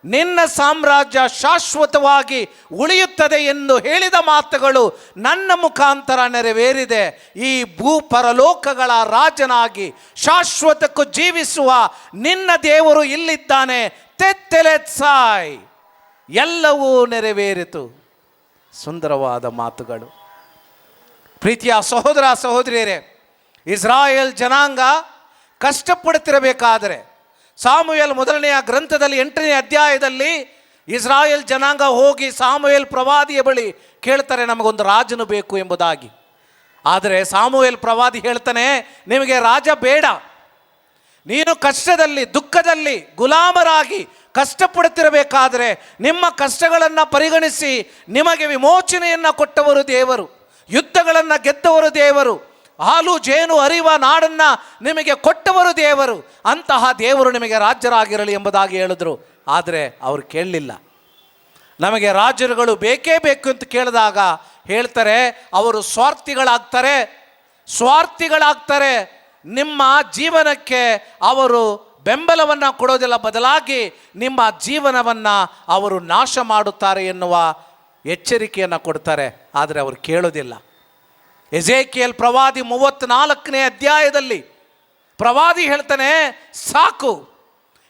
[SPEAKER 2] ನಿನ್ನ ಸಾಮ್ರಾಜ್ಯ ಶಾಶ್ವತವಾಗಿ ಉಳಿಯುತ್ತದೆ ಎಂದು ಹೇಳಿದ ಮಾತುಗಳು ನನ್ನ ಮುಖಾಂತರ ನೆರವೇರಿದೆ. ಈ ಭೂಪರಲೋಕಗಳ ರಾಜನಾಗಿ ಶಾಶ್ವತಕ್ಕೂ ಜೀವಿಸುವ ನಿನ್ನ ದೇವರು ಇಲ್ಲಿದ್ದಾನೆ. ತೆತ್ತೆಲೆತ್ಸಾಯ್, ಎಲ್ಲವೂ ನೆರವೇರಿತು. ಸುಂದರವಾದ ಮಾತುಗಳು. ಪ್ರೀತಿಯ ಸಹೋದರ ಸಹೋದರಿಯರೇ, ಇಸ್ರಾಯೇಲ್ ಜನಾಂಗ ಕಷ್ಟಪಡುತ್ತಿರಬೇಕಾದರೆ ಸಾಮುವೇಲ್ 1ನೇ ಗ್ರಂಥದಲ್ಲಿ 8ನೇ ಅಧ್ಯಾಯದಲ್ಲಿ ಇಸ್ರಾಯೇಲ್ ಜನಾಂಗ ಹೋಗಿ ಸಾಮುವೇಲ್ ಪ್ರವಾದಿಯ ಬಳಿ ಕೇಳ್ತಾರೆ, ನಮಗೊಂದು ರಾಜನು ಬೇಕು ಎಂಬುದಾಗಿ. ಆದರೆ ಸಾಮುವೇಲ್ ಪ್ರವಾದಿ ಹೇಳ್ತಾನೆ, ನಿಮಗೆ ರಾಜ ಬೇಡ. ನೀನು ಕಷ್ಟದಲ್ಲಿ, ದುಃಖದಲ್ಲಿ, ಗುಲಾಮರಾಗಿ ಕಷ್ಟಪಡುತ್ತಿರಬೇಕಾದರೆ ನಿಮ್ಮ ಕಷ್ಟಗಳನ್ನು ಪರಿಗಣಿಸಿ ನಿಮಗೆ ವಿಮೋಚನೆಯನ್ನು ಕೊಟ್ಟವರು ದೇವರು, ಯುದ್ಧಗಳನ್ನು ಗೆದ್ದವರು ದೇವರು, ಹಾಲು ಜೇನು ಹರಿಯುವ ನಾಡನ್ನು ನಿಮಗೆ ಕೊಟ್ಟವರು ದೇವರು. ಅಂತಹ ದೇವರು ನಿಮಗೆ ರಾಜ್ಯರಾಗಿರಲಿ ಎಂಬುದಾಗಿ ಹೇಳಿದ್ರು. ಆದರೆ ಅವರು ಕೇಳಲಿಲ್ಲ. ನಮಗೆ ರಾಜರುಗಳು ಬೇಕೇ ಬೇಕು ಅಂತ ಕೇಳಿದಾಗ ಹೇಳ್ತಾರೆ, ಅವರು ಸ್ವಾರ್ಥಿಗಳಾಗ್ತಾರೆ. ನಿಮ್ಮ ಜೀವನಕ್ಕೆ ಅವರು ಬೆಂಬಲವನ್ನು ಕೊಡೋದಿಲ್ಲ, ಬದಲಾಗಿ ನಿಮ್ಮ ಜೀವನವನ್ನು ಅವರು ನಾಶ ಮಾಡುತ್ತಾರೆ ಎನ್ನುವ ಎಚ್ಚರಿಕೆಯನ್ನು ಕೊಡ್ತಾರೆ. ಆದರೆ ಅವರು ಕೇಳೋದಿಲ್ಲ. ಎಜೇಕಿಯೇಲ್ ಪ್ರವಾದಿ 34ನೇ ಅಧ್ಯಾಯದಲ್ಲಿ ಪ್ರವಾದಿ ಹೇಳ್ತಾನೆ, ಸಾಕು,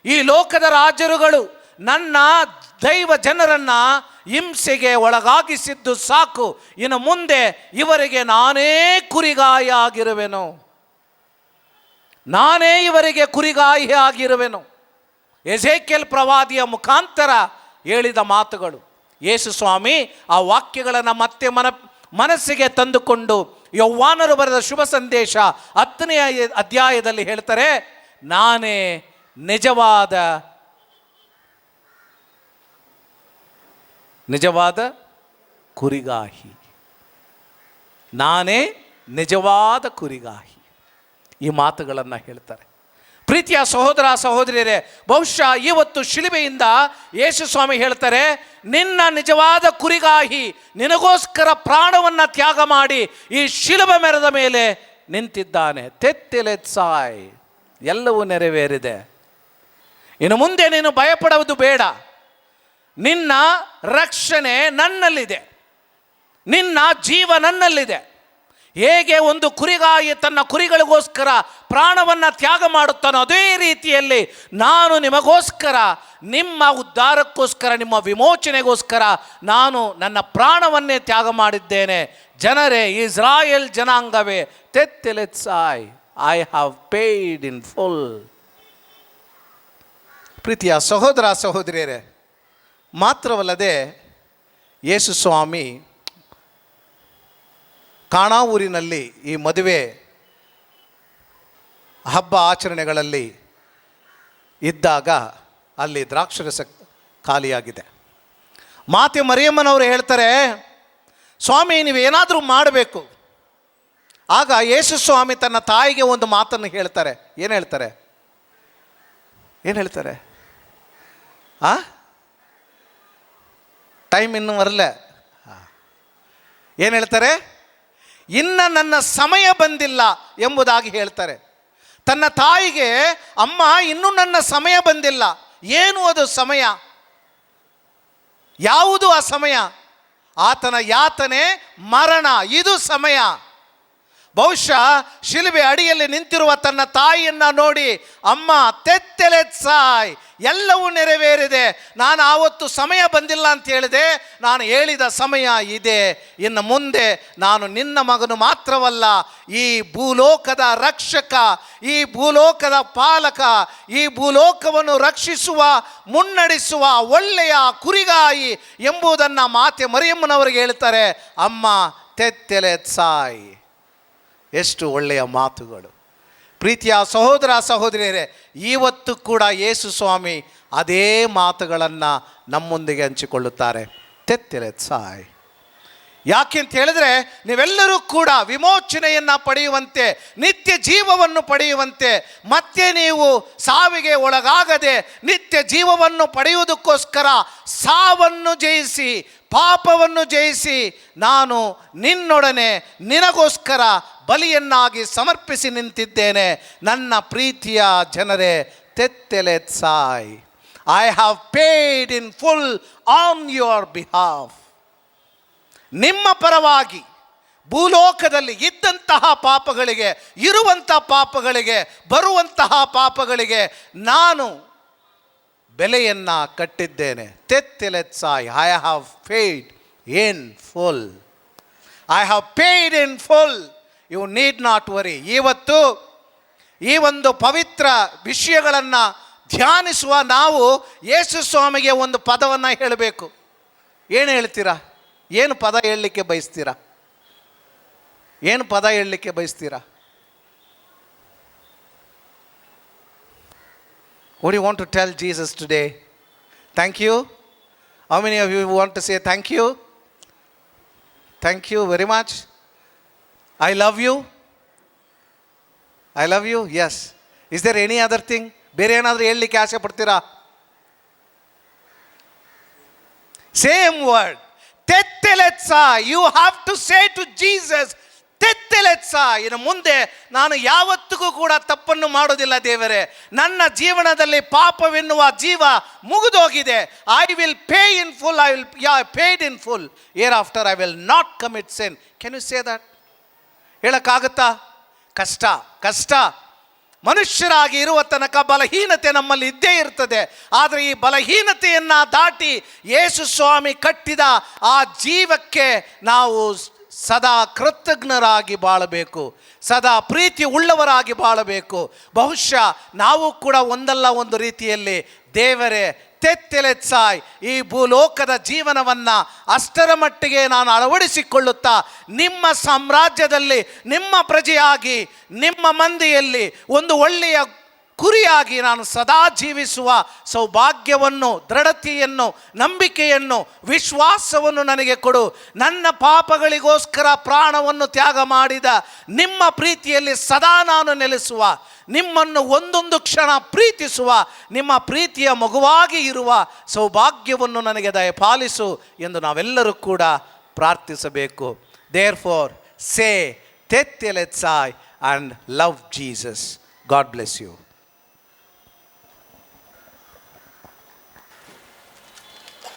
[SPEAKER 2] ಈ ಲೋಕದ ರಾಜರುಗಳು ನನ್ನ ದೈವ ಜನರನ್ನು ಹಿಂಸೆಗೆ ಒಳಗಾಗಿಸಿದ್ದು ಸಾಕು. ಇನ್ನು ಮುಂದೆ ಇವರಿಗೆ ನಾನೇ ಕುರಿಗಾಯಿ ಆಗಿರುವೆನು. ಎಜೇಕಿಯೇಲ್ ಪ್ರವಾದಿಯ ಮುಖಾಂತರ ಹೇಳಿದ ಮಾತುಗಳು. ಯೇಸು ಸ್ವಾಮಿ ಆ ವಾಕ್ಯಗಳನ್ನು ಮತ್ತೆ ಮನಸ್ಸಿಗೆ ತಂದುಕೊಂಡು ಯೌವಾನರು ಬರೆದ ಶುಭ ಸಂದೇಶ 10ನೇ ಅಧ್ಯಾಯದಲ್ಲಿ ಹೇಳ್ತಾರೆ, ನಾನೇ ನಿಜವಾದ ಕುರಿಗಾಹಿ. ನಾನೇ ನಿಜವಾದ ಕುರಿಗಾಹಿ. ಈ ಮಾತುಗಳನ್ನು ಹೇಳ್ತಾರೆ. ಪ್ರೀತಿಯ ಸಹೋದರ ಸಹೋದರಿಯರೇ, ಬಹುಶಃ ಇವತ್ತು ಶಿಲುಬೆಯಿಂದ ಯೇಸು ಸ್ವಾಮಿ ಹೇಳ್ತಾರೆ, ನಿನ್ನ ನಿಜವಾದ ಕುರಿಗಾಹಿ ನಿನಗೋಸ್ಕರ ಪ್ರಾಣವನ್ನು ತ್ಯಾಗ ಮಾಡಿ ಈ ಶಿಲುಬೆ ಮರದ ಮೇಲೆ ನಿಂತಿದ್ದಾನೆ. ತೆತ್ತೆಲೆತ್ಸಾಯ್, ಎಲ್ಲವೂ ನೆರವೇರಿದೆ. ಇನ್ನು ಮುಂದೆ ನೀನು ಭಯಪಡುವುದು ಬೇಡ. ನಿನ್ನ ರಕ್ಷಣೆ ನನ್ನಲ್ಲಿದೆ, ನಿನ್ನ ಜೀವ ನನ್ನಲ್ಲಿದೆ. ಹೇಗೆ ಒಂದು ಕುರಿಗಾಯಿ ತನ್ನ ಕುರಿಗಳಿಗೋಸ್ಕರ ಪ್ರಾಣವನ್ನು ತ್ಯಾಗ ಮಾಡುತ್ತಾನೋ ಅದೇ ರೀತಿಯಲ್ಲಿ ನಾನು ನಿಮಗೋಸ್ಕರ, ನಿಮ್ಮ ಉದ್ಧಾರಕ್ಕೋಸ್ಕರ, ನಿಮ್ಮ ವಿಮೋಚನೆಗೋಸ್ಕರ ನಾನು ನನ್ನ ಪ್ರಾಣವನ್ನೇ ತ್ಯಾಗ ಮಾಡಿದ್ದೇನೆ. ಜನರೇ, ಇಸ್ರಾಯೇಲ್ ಜನಾಂಗವೇ, ತೆತ್ತೆಲೆತ್ಸಾಯ್, I have paid in full. ಪ್ರೀತಿಯ ಸಹೋದರ ಸಹೋದರಿಯರೇ, ಮಾತ್ರವಲ್ಲದೆ ಯೇಸು ಸ್ವಾಮಿ ಕಾಣಾ ಊರಿನಲ್ಲಿ ಈ ಮದುವೆ ಹಬ್ಬ ಆಚರಣೆಗಳಲ್ಲಿ ಇದ್ದಾಗ ಅಲ್ಲಿ ದ್ರಾಕ್ಷರಸ ಖಾಲಿಯಾಗಿದೆ. ಮಾತೆ ಮರಿಯಮ್ಮನವರು ಹೇಳ್ತಾರೆ, ಸ್ವಾಮಿ ನೀವೇನಾದರೂ ಮಾಡಬೇಕು. ಆಗ ಯೇಸು ಸ್ವಾಮಿ ತನ್ನ ತಾಯಿಗೆ ಒಂದು ಮಾತನ್ನು ಹೇಳ್ತಾರೆ. ಏನು ಹೇಳ್ತಾರೆ? ಟೈಮ್ ಇನ್ನೂ ಬರಲ್ಲ. ಏನು ಹೇಳ್ತಾರೆ? ಇನ್ನು ನನ್ನ ಸಮಯ ಬಂದಿಲ್ಲ ಎಂಬುದಾಗಿ ಹೇಳ್ತಾರೆ. ತನ್ನ ತಾಯಿಗೆ, ಅಮ್ಮ ಇನ್ನೂ ನನ್ನ ಸಮಯ ಬಂದಿಲ್ಲ. ಏನು ಅದು ಸಮಯ? ಯಾವುದು ಆ ಸಮಯ? ಆತನ ಯಾತನೆ, ಮರಣ, ಇದು ಸಮಯ. ಬಹುಶಃ ಶಿಲುಬೆ ಅಡಿಯಲ್ಲಿ ನಿಂತಿರುವ ತನ್ನ ತಾಯಿಯನ್ನು ನೋಡಿ, ಅಮ್ಮ ತೆತ್ತೆಲೆತ್ಸಾಯ್, ಎಲ್ಲವೂ ನೆರವೇರಿದೆ. ನಾನು ಆವತ್ತು ಸಮಯ ಬಂದಿಲ್ಲ ಅಂತ ಹೇಳಿದೆ, ನಾನು ಹೇಳಿದ ಸಮಯ ಇದೆ. ಇನ್ನು ಮುಂದೆ ನಾನು ನಿನ್ನ ಮಗನು ಮಾತ್ರವಲ್ಲ, ಈ ಭೂಲೋಕದ ರಕ್ಷಕ, ಈ ಭೂಲೋಕದ ಪಾಲಕ, ಈ ಭೂಲೋಕವನ್ನು ರಕ್ಷಿಸುವ, ಮುನ್ನಡೆಸುವ ಒಳ್ಳೆಯ ಕುರಿಗಾಯಿ ಎಂಬುದನ್ನು ಮಾತೆ ಮರಿಯಮ್ಮನವರಿಗೆ ಹೇಳ್ತಾರೆ. ಅಮ್ಮ ತೆತ್ತೆಲೆತ್ಸಾಯ್. ಎಷ್ಟು ಒಳ್ಳೆಯ ಮಾತುಗಳು. ಪ್ರೀತಿಯ ಸಹೋದರ ಸಹೋದರಿಯರೇ, ಇವತ್ತು ಕೂಡ ಯೇಸು ಸ್ವಾಮಿ ಅದೇ ಮಾತುಗಳನ್ನು ನಮ್ಮೊಂದಿಗೆ ಹಂಚಿಕೊಳ್ಳುತ್ತಾರೆ. ತೆತ್ತೆಲೆತ್ಸಾಯ್. ಯಾಕೆ ಅಂತ ಹೇಳಿದ್ರೆ, ನೀವೆಲ್ಲರೂ ಕೂಡ ವಿಮೋಚನೆಯನ್ನು ಪಡೆಯುವಂತೆ, ನಿತ್ಯ ಜೀವವನ್ನು ಪಡೆಯುವಂತೆ, ಮತ್ತೆ ನೀವು ಸಾವಿಗೆ ಒಳಗಾಗದೆ ನಿತ್ಯ ಜೀವವನ್ನು ಪಡೆಯುವುದಕ್ಕೋಸ್ಕರ ಸಾವನ್ನು ಜಯಿಸಿ, ಪಾಪವನ್ನು ಜಯಿಸಿ, ನಾನು ನಿನ್ನೊಡನೆ ನಿನಗೋಸ್ಕರ ಬಲಿಯನ್ನಾಗಿ ಸಮರ್ಪಿಸಿ ನಿಂತಿದ್ದೇನೆ. ನನ್ನ ಪ್ರೀತಿಯ ಜನರೇ, ತೆತ್ತೆಲೆತ್ಸಾಯ್, I have paid in full on your behalf. ನಿಮ್ಮ ಪರವಾಗಿ ಭೂಲೋಕದಲ್ಲಿ ಇದ್ದಂತಹ ಪಾಪಗಳಿಗೆ, ಇರುವಂಥ ಪಾಪಗಳಿಗೆ, ಬರುವಂತಹ ಪಾಪಗಳಿಗೆ ನಾನು ಬೆಲೆಯನ್ನು ಕಟ್ಟಿದ್ದೇನೆ. ತೆತ್ತೆಲೆತ್ಸಾಯ್, I have paid in full. I have paid in full. You need not worry. ಇವತ್ತು ಈ ಒಂದು ಪವಿತ್ರ ವಿಷಯಗಳನ್ನು ಧ್ಯಾನಿಸುವ ನಾವು ಯೇಸು ಸ್ವಾಮಿಗೆ ಒಂದು ಪದವನ್ನು ಹೇಳಬೇಕು. ಏನು ಹೇಳ್ತೀರಾ? ಏನು ಪದ ಹೇಳಲಿಕ್ಕೆ ಬಯಸ್ತೀರಾ? ಏನು ಪದ ಹೇಳಲಿಕ್ಕೆ ಬಯಸ್ತೀರಾ? What do you want to tell Jesus today? Thank you. How many of you want to say thank you? Thank you very much. I love you. I love you. Yes. Is there any other thing? ಬೇರೆ ಏನಾದರೂ ಹೇಳಲಿಕ್ಕೆ ಆಸೆ ಪಡ್ತೀರಾ? Same word. ತೆತ್ತೆಲೆತ್ಸಾ. You have to say to Jesus, ತೆತ್ತೆಲೆತ್ಸಾ. ಇನ್ನು ಮುಂದೆ ನಾನು ಯಾವತ್ತಿಗೂ ಕೂಡ ತಪ್ಪನ್ನು ಮಾಡೋದಿಲ್ಲ ದೇವರೇ. ನನ್ನ ಜೀವನದಲ್ಲಿ ಪಾಪವೆನ್ನುವ ಜೀವ ಮುಗಿದೋಗಿದೆ. I will pay in full. I will paid in full. Year after I will not commit sin. Can you say that? ಹೇಳಕ್ಕಾಗುತ್ತಾ? ಕಷ್ಟ. ಮನುಷ್ಯರಾಗಿ ಇರುವ ತನಕ ಬಲಹೀನತೆ ನಮ್ಮಲ್ಲಿ ಇದ್ದೇ ಇರ್ತದೆ. ಆದರೆ ಈ ಬಲಹೀನತೆಯನ್ನು ದಾಟಿ ಯೇಸು ಸ್ವಾಮಿ ಕಟ್ಟಿದ ಆ ಜೀವಕ್ಕೆ ನಾವು ಸದಾ ಕೃತಜ್ಞರಾಗಿ ಬಾಳಬೇಕು, ಸದಾ ಪ್ರೀತಿ ಉಳ್ಳವರಾಗಿ ಬಾಳಬೇಕು. ಬಹುಶಃ ನಾವು ಕೂಡ ಒಂದಲ್ಲ ಒಂದು ರೀತಿಯಲ್ಲಿ ದೇವರೇ ತೆತ್ತೆಲೆತ್ಸಾಯ್, ಈ ಭೂಲೋಕದ ಜೀವನವನ್ನು ಅಷ್ಟರ ಮಟ್ಟಿಗೆ ನಾನು ಅಳವಡಿಸಿಕೊಳ್ಳುತ್ತಾ ನಿಮ್ಮ ಸಾಮ್ರಾಜ್ಯದಲ್ಲಿ, ನಿಮ್ಮ ಪ್ರಜೆಯಾಗಿ, ನಿಮ್ಮ ಮಂದಿಯಲ್ಲಿ ಒಂದು ಒಳ್ಳೆಯ ಕುರಿಯಾಗಿ ನಾನು ಸದಾ ಜೀವಿಸುವ ಸೌಭಾಗ್ಯವನ್ನು, ದೃಢತೆಯನ್ನು, ನಂಬಿಕೆಯನ್ನು, ವಿಶ್ವಾಸವನ್ನು ನನಗೆ ಕೊಡು. ನನ್ನ ಪಾಪಗಳಿಗೋಸ್ಕರ ಪ್ರಾಣವನ್ನು ತ್ಯಾಗ ಮಾಡಿದ ನಿಮ್ಮ ಪ್ರೀತಿಯಲ್ಲಿ ಸದಾ ನಾನು ನೆಲೆಸುವ, ನಿಮ್ಮನ್ನು ಒಂದೊಂದು ಕ್ಷಣ ಪ್ರೀತಿಸುವ, ನಿಮ್ಮ ಪ್ರೀತಿಯ ಮಗುವಾಗಿ ಇರುವ ಸೌಭಾಗ್ಯವನ್ನು ನನಗೆ ದಯಪಾಲಿಸು ಎಂದು ನಾವೆಲ್ಲರೂ ಕೂಡ ಪ್ರಾರ್ಥಿಸಬೇಕು. ದೇರ್ಫೋರ್ ಸೇ ತೆತ್ತೆಲೆತ್ಸಾಯ್ and love Jesus. God bless you.